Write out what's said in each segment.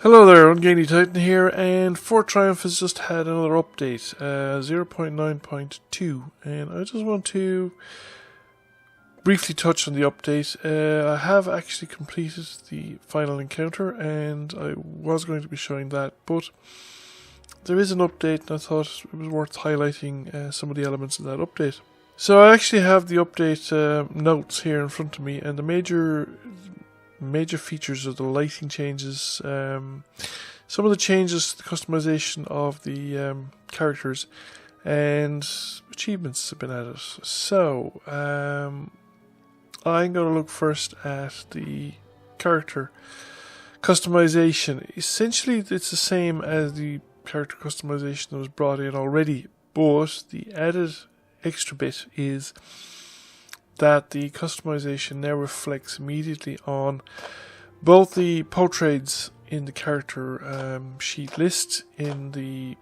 Hello there, Ungainly Titan here, and Fort Triumph has just had another update, 0.9.2, and I just want to briefly touch on the update. I have actually completed the final encounter, and I was going to be showing that, but there is an update, and I thought it was worth highlighting some of the elements of that update. So I actually have the update notes here in front of me, and the major features of the lighting changes, some of the changes to the customization of the characters, and achievements have been added. So I'm going to look first at the character customization. Essentially it's the same as the character customization that was brought in already, but the added extra bit is that the customization now reflects immediately on both the portraits in the character sheet list, in the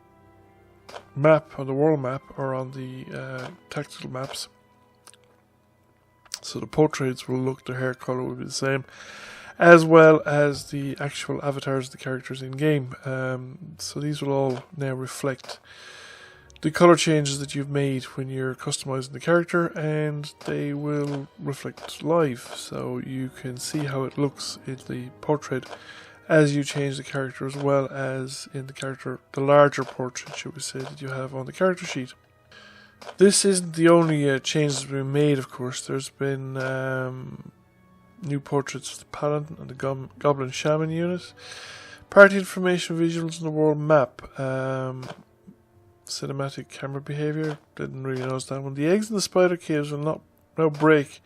map, on the world map, or on the tactical maps. So the portraits will look, their hair color will be the same, as well as the actual avatars of the characters in game. So these will all now reflect the color changes that you've made when you're customizing the character, and they will reflect live, so you can see how it looks in the portrait as you change the character, as well as in the larger portrait, should we say, that you have on the character sheet. This isn't the only changes that have been made, of course. There's been new portraits of the Paladin and the Goblin Shaman unit, party information visuals on the world map, cinematic camera behavior, didn't really notice that one. The eggs in the spider caves will now break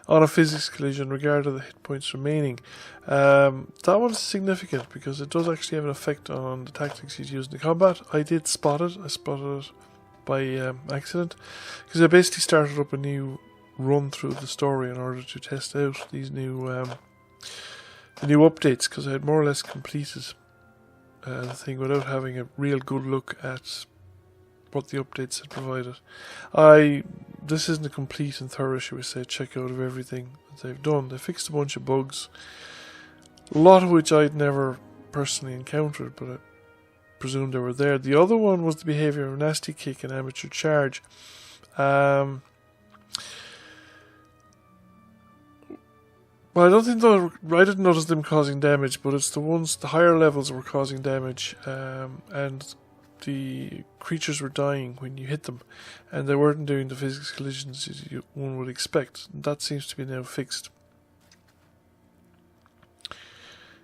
on a physics collision regardless of the hit points remaining. That one's significant because it does actually have an effect on the tactics you use in the combat. I did spot it. I spotted it by accident because I basically started up a new run through the story in order to test out these new the new updates, because I had more or less completed the thing without having a real good look at what the updates had provided. This isn't a complete and thorough, shall we say, checkout of everything that they've done. They fixed a bunch of bugs, a lot of which I'd never personally encountered, but I presumed they were there. The other one was the behavior of Nasty Kick and Amateur Charge. Well, I didn't notice them causing damage, but it's the higher levels were causing damage, and the creatures were dying when you hit them, and they weren't doing the physics collisions one would expect. That seems to be now fixed.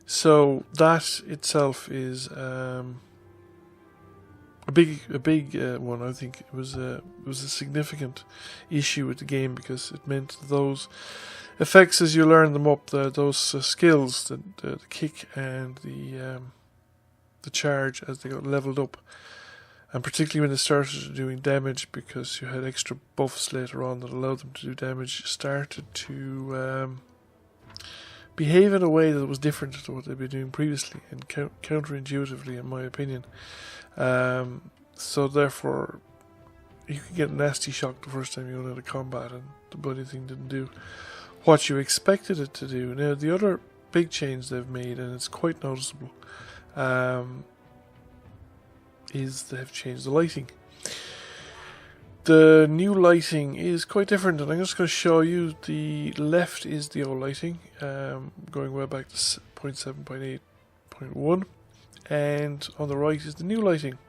So that itself is a big one. I think it was a significant issue with the game, because it meant those effects, as you learn them up, those skills, the kick and the charge, as they got leveled up, and particularly when they started doing damage, because you had extra buffs later on that allowed them to do damage, started to behave in a way that was different to what they'd been doing previously, and counterintuitively, in my opinion. So therefore you could get nasty shock the first time you went out of combat, and the bloody thing didn't do what you expected it to do. Now, the other big change they've made, and it's quite noticeable, is they've changed the lighting. The new lighting is quite different, and I'm just going to show you. The left is the old lighting, going way back to 0.7.8.1, and on the right is the new lighting.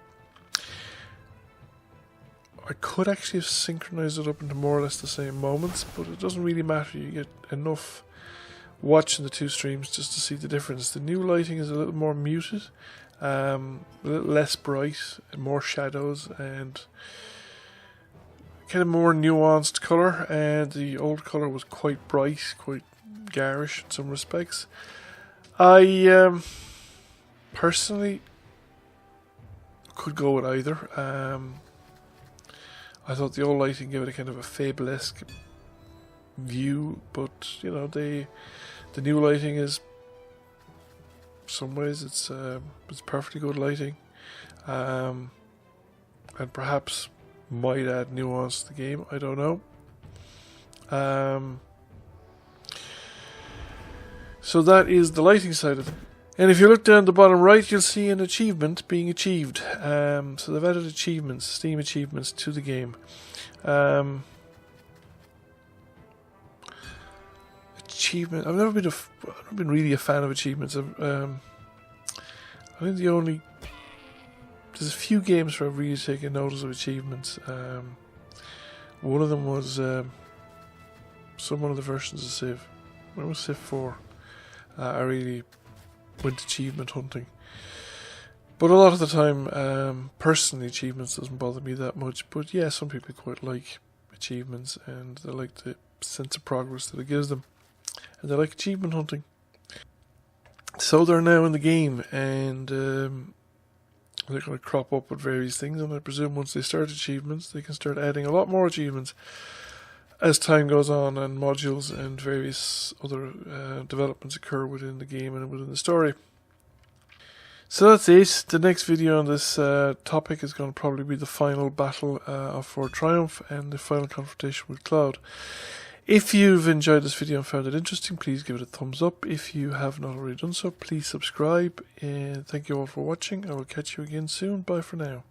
I could actually have synchronized it up into more or less the same moments, but it doesn't really matter. You get enough watching the two streams just to see the difference. The new lighting is a little more muted, a little less bright, more shadows, and kind of more nuanced colour. And the old colour was quite bright, quite garish in some respects. I personally could go with either. I thought the old lighting gave it a kind of a Fable-esque view, but you know, the new lighting is, in some ways, it's perfectly good lighting, and perhaps might add nuance to the game. I don't know. So that is the lighting side of And if you look down the bottom right, you'll see an achievement being achieved. So they've added achievements, Steam achievements, to the game. Achievement. I've never been really a fan of achievements. I think there's a few games where I've really taken notice of achievements. One of them was one of the versions of Civ. When it was Civ 4, I really went achievement hunting. But a lot of the time, personally, achievements doesn't bother me that much. But yeah, some people quite like achievements, and they like the sense of progress that it gives them. And they like achievement hunting. So they're now in the game, and they're going to crop up with various things. And I presume once they start achievements, they can start adding a lot more achievements as time goes on, and modules and various other developments occur within the game and within the story. So that's it. The next video on this topic is going to probably be the final battle of Fort Triumph and the final confrontation with Cloud. If you've enjoyed this video and found it interesting, please give it a thumbs up. If you have not already done so, please subscribe. And thank you all for watching. I will catch you again soon. Bye for now.